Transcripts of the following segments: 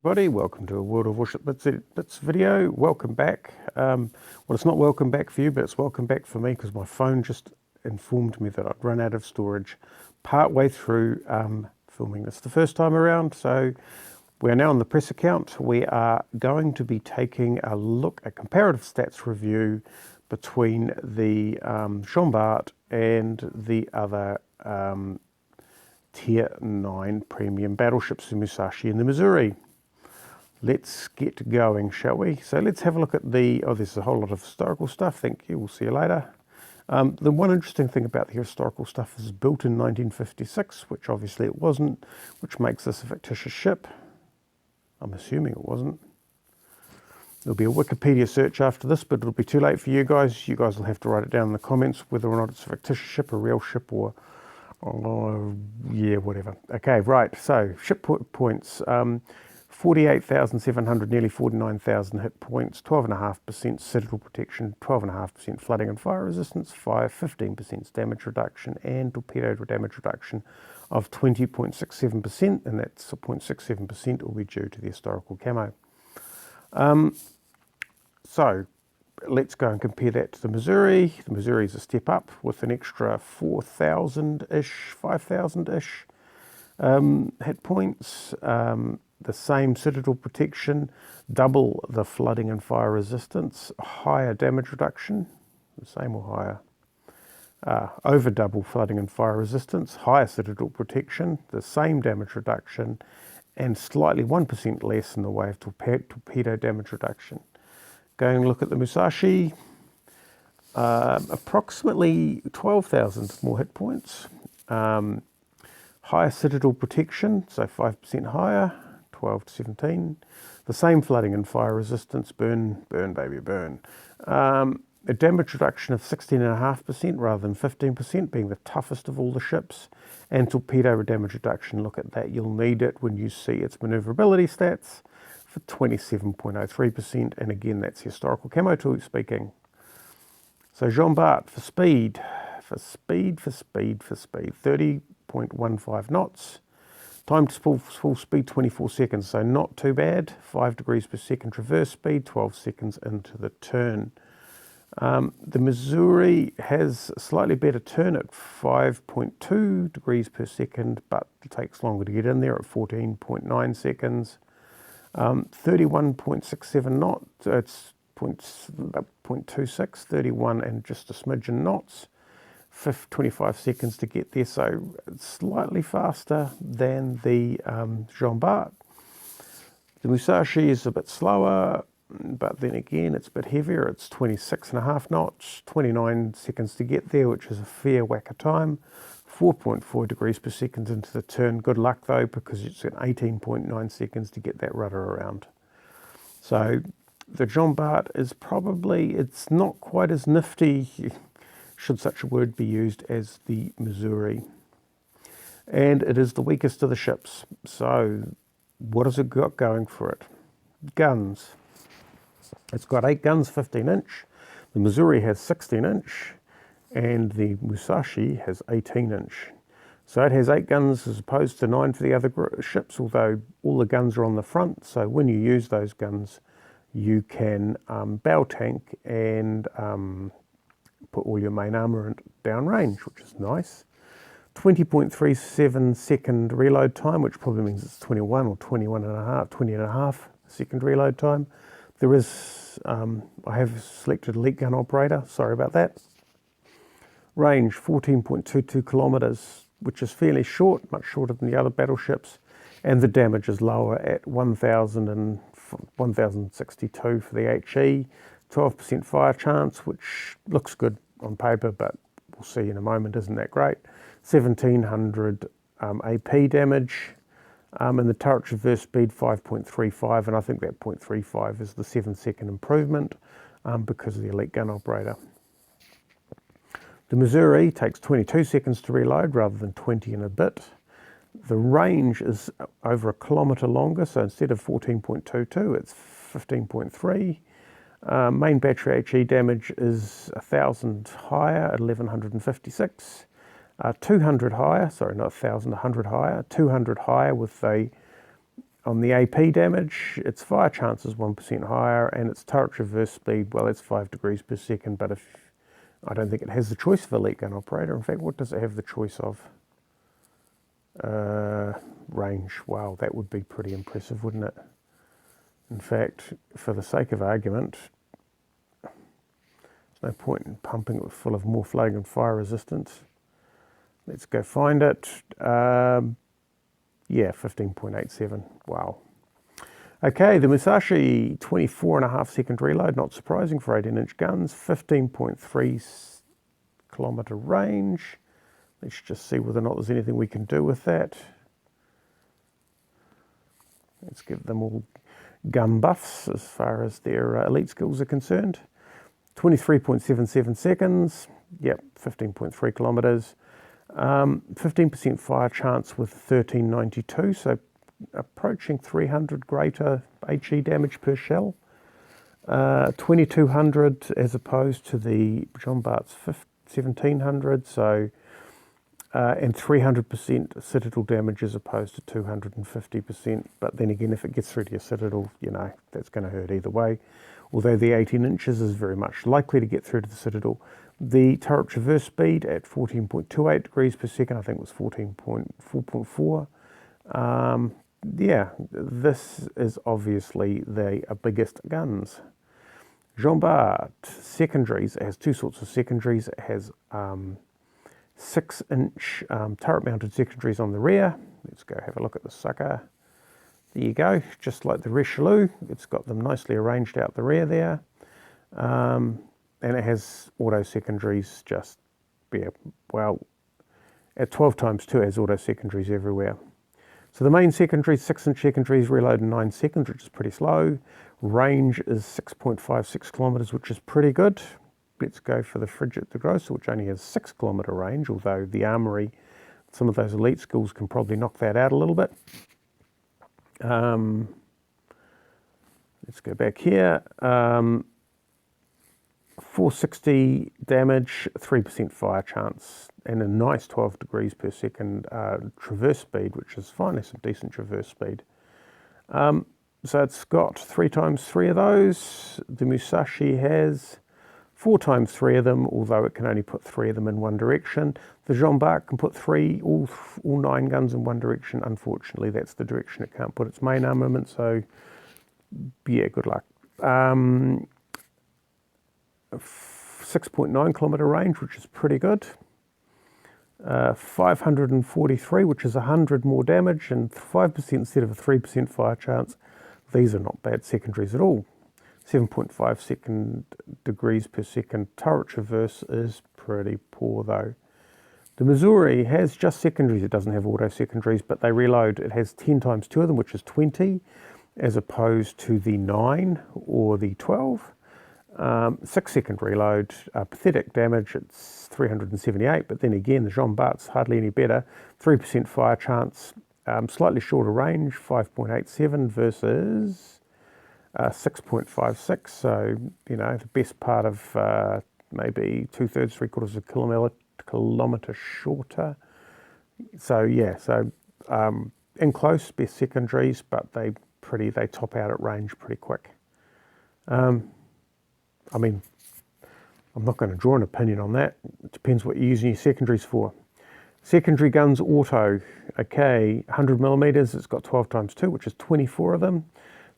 Everybody, welcome to a World of Warships Blitz video. Welcome back. Well, it's not welcome back for you, but it's welcome back for me because my phone just informed me that I'd run out of storage partway through filming this the first time around. So we're now on the press account. We are going to be taking a look at comparative stats review between the Bart and the other Tier 9 premium battleships, the Musashi and the Missouri. Let's get going, shall we? So let's have a look at there's a whole lot of historical stuff. Thank you, we'll see you later. The one interesting thing about the historical stuff is built in 1956, which obviously it wasn't, which makes this a fictitious ship. I'm assuming it wasn't. There'll be a Wikipedia search after this, but it'll be too late for you guys. You guys will have to write it down in the comments whether or not it's a fictitious ship, a real ship, or yeah, whatever. Okay, right, so ship points. 48,700, nearly 49,000 hit points, 12.5% citadel protection, 12.5% flooding and fire resistance, 15% damage reduction, and torpedo damage reduction of 20.67%, and that's 0.67% will be due to the historical camo. So let's go and compare that to the Missouri. The Missouri is a step up with an extra 4,000-ish, 5,000-ish hit points. The same citadel protection, double the flooding and fire resistance, higher damage reduction, the same or higher, over double flooding and fire resistance, higher citadel protection, the same damage reduction, and slightly 1% less in the way of torpedo damage reduction. Going to look at the Musashi, approximately 12,000 more hit points, higher citadel protection, so 5% higher, 12 to 17. The same flooding and fire resistance, burn baby burn. A damage reduction of 16.5% rather than 15%, being the toughest of all the ships. And torpedo damage reduction, look at that, you'll need it when you see its maneuverability stats for 27.03%. And again, that's historical camo tool speaking. So Bart for speed, 30.15 knots. Time to full speed, 24 seconds, so not too bad. 5 degrees per second traverse speed, 12 seconds into the turn. The Missouri has a slightly better turn at 5.2 degrees per second, but it takes longer to get in there at 14.9 seconds. 31.67 knots, it's 0.26, 31 and just a smidgen knots. 25 seconds to get there, so it's slightly faster than the Bart. The Musashi is a bit slower, but then again it's a bit heavier. It's 26.5 knots, 29 seconds to get there, which is a fair whack of time. 4.4 degrees per second into the turn. Good luck though, because it's at 18.9 seconds to get that rudder around. So the Bart is probably, it's not quite as nifty, should such a word be used, as the Missouri. And it is the weakest of the ships. So what has it got going for it? Guns. It's got 8 guns, 15 inch. The Missouri has 16 inch and the Musashi has 18 inch. So it has 8 guns as opposed to 9 for the other ships, although all the guns are on the front. So when you use those guns, you can bow tank and put all your main armour down range, which is nice. 20.37 second reload time, which probably means it's 20 and a half second reload time. There is, I have selected elite gun operator, sorry about that. Range 14.22 kilometres, which is fairly short, much shorter than the other battleships. And the damage is lower at 1,062 for the HE. 12% fire chance, which looks good on paper, but we'll see in a moment, isn't that great. 1,700 AP damage, and the turret traverse speed 5.35, and I think that 0.35 is the 7-second improvement because of the elite gun operator. The Missouri takes 22 seconds to reload rather than 20 and a bit. The range is over a kilometre longer, so instead of 14.22, it's 15.3. Main battery HE damage is 1,000 higher at 1,156. 200 higher, sorry, not 1,000, 100 higher. 200 higher with a On the AP damage, its fire chance is 1% higher, and its turret reverse speed, well, it's 5 degrees per second, but I don't think it has the choice of elite gun operator. In fact, what does it have the choice of? Range. Wow, that would be pretty impressive, wouldn't it? In fact, for the sake of argument, there's no point in pumping it full of more flagrant fire resistance. Let's go find it. Yeah, 15.87. Wow. Okay, the Musashi, 24.5 second reload, not surprising for 18-inch guns, 15.3 kilometre range. Let's just see whether or not there's anything we can do with that. Let's give them all gun buffs as far as their elite skills are concerned. 23.77 seconds, yep, 15.3 kilometres. 15% fire chance with 1392, so approaching 300 greater HE damage per shell. 2200 as opposed to the John Bart's 1700, so and 300% citadel damage as opposed to 250%. But then again, if it gets through to your citadel, you know, that's going to hurt either way. Although the 18 inches is very much likely to get through to the citadel. The turret traverse speed at 14.28 degrees per second, I think it was 14.4.4. Yeah, this is obviously the biggest guns. Jean Bart secondaries. It has two sorts of secondaries. It has 6-inch turret-mounted secondaries on the rear. Let's go have a look at the sucker. There you go, just like the Richelieu. It's got them nicely arranged out the rear there. And it has auto secondaries just, yeah, well, at 12 times 2 it has auto secondaries everywhere. So the main secondaries, 6-inch secondaries, reload in 9 seconds, which is pretty slow. Range is 6.56 kilometres, which is pretty good. Let's go for the Frigate de Grosse, which only has 6 kilometre range, although the Armoury, some of those elite skills can probably knock that out a little bit. Let's go back here. 460 damage, 3% fire chance, and a nice 12 degrees per second traverse speed, which is finally some decent traverse speed. So it's got 3 times 3 of those. The Musashi has 4 times 3 of them, although it can only put 3 of them in one direction. The Jean Bart can put all 9 guns in one direction. Unfortunately, that's the direction it can't put its main armament, so yeah, good luck. 6.9 kilometre range, which is pretty good. 543, which is 100 more damage and 5% instead of a 3% fire chance. These are not bad secondaries at all. 7.5 degrees per second turret traverse is pretty poor though. The Missouri has just secondaries. It doesn't have auto secondaries, but they reload. It has 10 times 2 of them, which is 20, as opposed to the 9 or the 12. 6-second reload, pathetic damage, it's 378, but then again, the Jean Bart's hardly any better. 3% fire chance, slightly shorter range, 5.87 versus 6.56, so, you know, the best part of maybe 2/3, 3/4 of a kilometre shorter. So, yeah, so in close, best secondaries, but they top out at range pretty quick. I mean, I'm not going to draw an opinion on that. It depends what you're using your secondaries for. Secondary guns auto. Okay, 100 millimeters. It's got 12 times 2, which is 24 of them.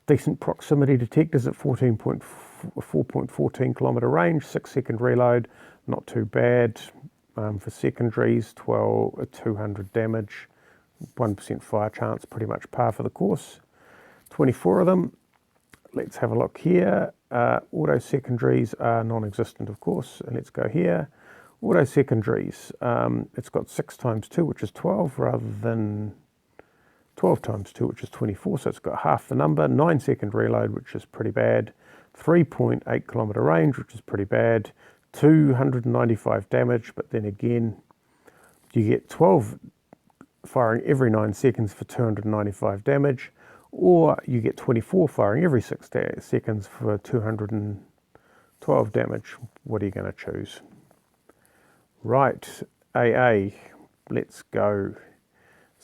Decent proximity detectors at 4.14 kilometre range. 6-second reload. Not too bad. For secondaries, 200 damage. 1% fire chance. Pretty much par for the course. 24 of them. Let's have a look here. Auto secondaries are non-existent, of course, and let's go here. Auto secondaries, it's got 6 times 2, which is 12, rather than 12 times 2, which is 24, so it's got half the number. 9-second reload, which is pretty bad. 3.8 kilometre range, which is pretty bad. 295 damage, but then again, you get 12 firing every 9 seconds for 295 damage. Or you get 24 firing every 6 seconds for 212 damage. What are you going to choose? Right, AA, let's go.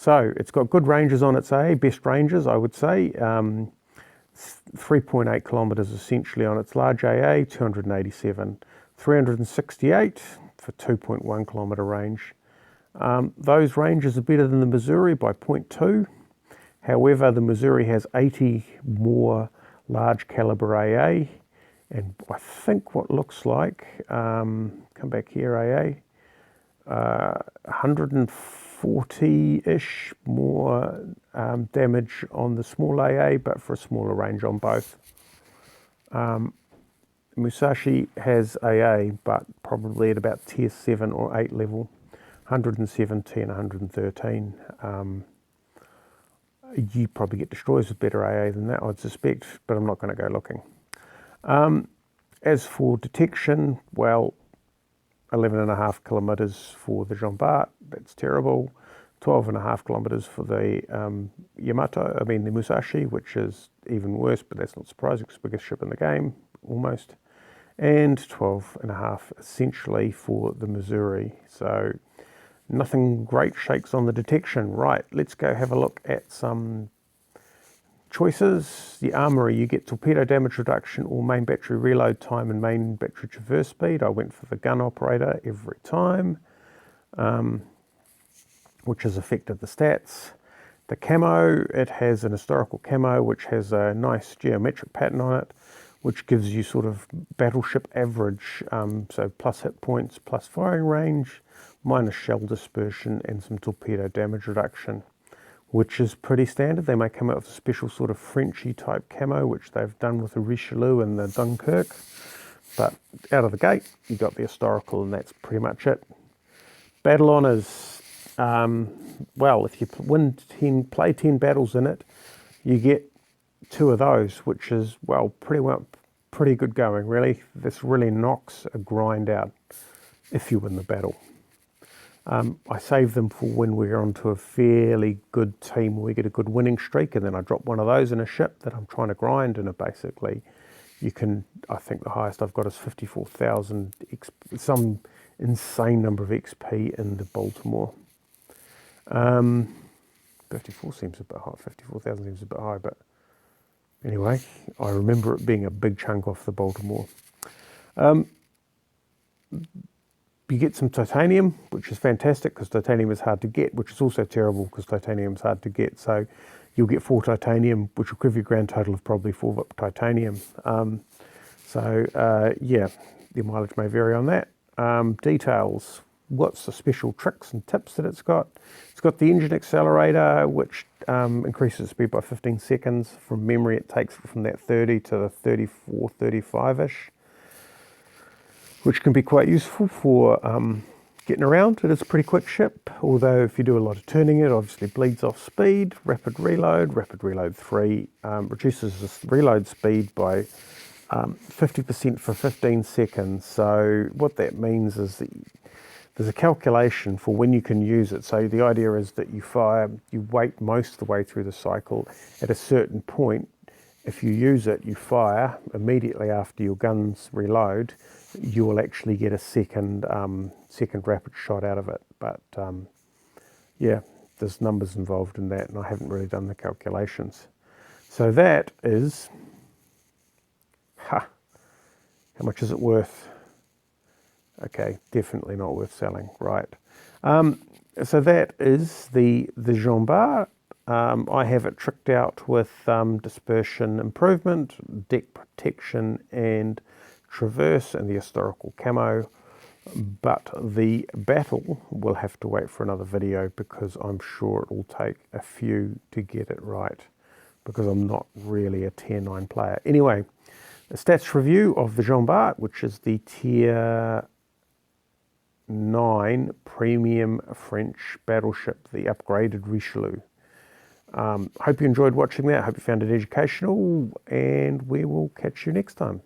So it's got good ranges on its A, best ranges I would say. 3.8 kilometres essentially on its large AA, 287, 368 for 2.1 kilometre range. Those ranges are better than the Missouri by 0.2. However, the Missouri has 80 more large calibre AA, and I think what looks like, come back here, AA, 140-ish more damage on the small AA, but for a smaller range on both. Musashi has AA, but probably at about tier 7 or 8 level, 117, 113. You probably get destroyers with better AA than that, I'd suspect, but I'm not going to go looking. As for detection, well, 11.5 kilometres for the Jean Bart, that's terrible. 12.5 kilometres for the the Musashi, which is even worse, but that's not surprising, it's the biggest ship in the game, almost. And 12.5 essentially for the Missouri. So nothing great shakes on the detection. Right, let's go have a look at some choices. The armoury, you get torpedo damage reduction or main battery reload time and main battery traverse speed. I went for the gun operator every time, which has affected the stats. The camo, it has an historical camo which has a nice geometric pattern on it, which gives you sort of battleship average, so plus hit points, plus firing range, minus shell dispersion, and some torpedo damage reduction, which is pretty standard. They may come out with a special sort of Frenchy type camo, which they've done with the Richelieu and the Dunkirk. But out of the gate, you got the historical, and that's pretty much it. Battle honours, well, if you play 10 battles in it, you get 2 of those, which is, well, pretty good going, really. This really knocks a grind out if you win the battle. I save them for when we're onto a fairly good team where we get a good winning streak, and then I drop one of those in a ship that I'm trying to grind, and basically you can, I think the highest I've got is 54,000, some insane number of XP in the Baltimore. 54 seems a bit high, 54,000 seems a bit high, but anyway, I remember it being a big chunk off the Baltimore. You get some titanium, which is fantastic because titanium is hard to get, which is also terrible because titanium is hard to get. So you'll get 4 titanium, which will give you a grand total of probably 4 titanium. Yeah, the mileage may vary on that. Details. What's the special tricks and tips that it's got? It's got the engine accelerator, which increases speed by 15 seconds. From memory, it takes it from that 30 to the 34, 35-ish, which can be quite useful for getting around. It is a pretty quick ship, although if you do a lot of turning, it obviously bleeds off speed. Rapid reload 3, reduces the reload speed by 50% for 15 seconds. So what that means is that there's a calculation for when you can use it. So the idea is that you wait most of the way through the cycle. At a certain point, if you use it, you fire immediately after your guns reload, you will actually get a second rapid shot out of it. But yeah, there's numbers involved in that, and I haven't really done the calculations. So that is, how much is it worth? Okay, definitely not worth selling, right. So that is the Jean Bart. I have it tricked out with dispersion improvement, deck protection, and traverse, and the historical camo. But the battle will have to wait for another video because I'm sure it will take a few to get it right because I'm not really a tier 9 player. Anyway, a stats review of the Jean Bart, which is the tier 9 premium French battleship, the upgraded Richelieu. Hope you enjoyed watching that. Hope you found it educational, and we will catch you next time.